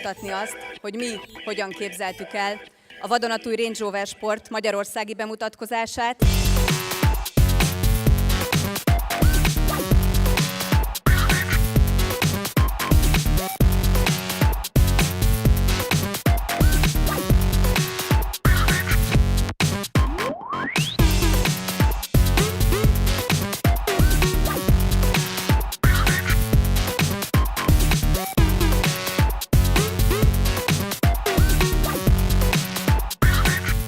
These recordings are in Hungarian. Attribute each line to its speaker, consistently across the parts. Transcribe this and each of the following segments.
Speaker 1: bemutatni azt, hogy mi hogyan képzeltük el a vadonatúj Range Rover Sport magyarországi bemutatkozását.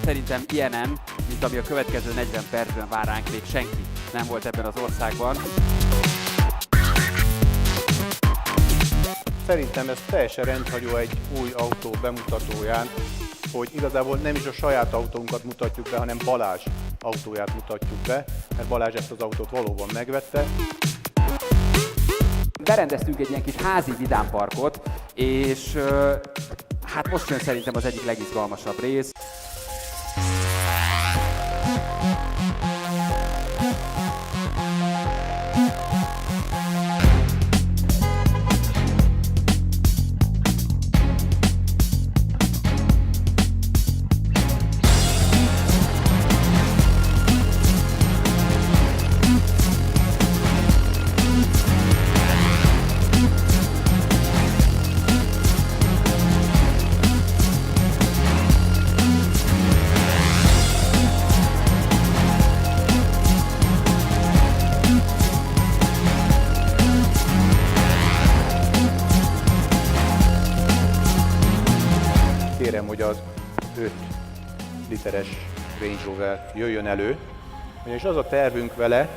Speaker 2: Szerintem ilyenen, mint ami a következő 40 percben vár ránk, még senki nem volt ebben az országban.
Speaker 3: Szerintem ez teljesen rendhagyó egy új autó bemutatóján, hogy igazából nem is a saját autónkat mutatjuk be, hanem Balázs autóját mutatjuk be, mert Balázs ezt az autót valóban megvette.
Speaker 2: Berendeztünk egy ilyen kis házi vidámparkot, és hát most jön szerintem az egyik legizgalmasabb rész.
Speaker 3: Kérem, hogy az 5 literes Range Rover jöjjön elő, ugyanis az a tervünk vele,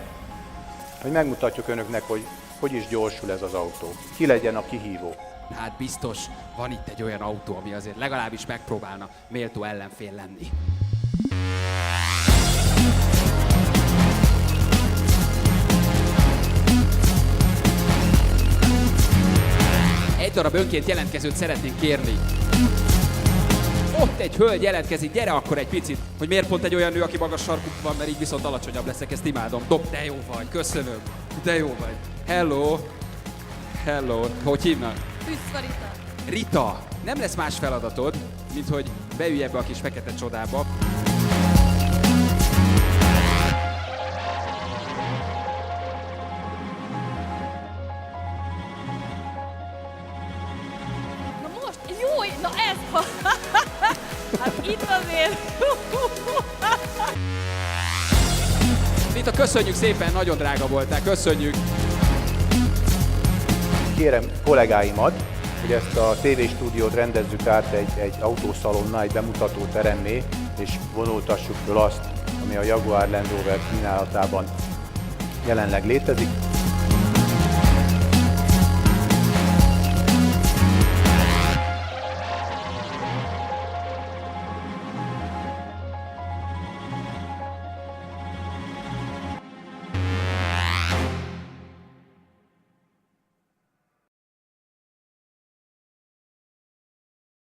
Speaker 3: hogy megmutatjuk önöknek, hogy is gyorsul ez az autó. Ki legyen a kihívó.
Speaker 2: Hát biztos van itt egy olyan autó, ami azért legalábbis megpróbálna méltó ellenfél lenni. Egy darab önként jelentkezőt szeretnénk kérni. Ott egy hölgy jelentkezik, gyere akkor egy picit, hogy miért pont egy olyan nő, aki magas sarkú van, mert így viszont alacsonyabb leszek, ezt imádom. Dob, de jó vagy, köszönöm, de jó vagy. Hello, hello, hogy hívnak?
Speaker 4: Üszva Rita.
Speaker 2: Rita, nem lesz más feladatod, mint hogy beülj ebbe a kis fekete csodába.
Speaker 4: Na most, jó, na ez ha... Hát itt azért...
Speaker 2: Rita, köszönjük szépen, nagyon drága voltál, köszönjük.
Speaker 3: Kérem kollégáimat, hogy ezt a TV stúdiót rendezzük át egy autószalonna, egy bemutató teremmé, és vonultassuk föl azt, ami a Jaguar Land Rover kínálatában jelenleg létezik.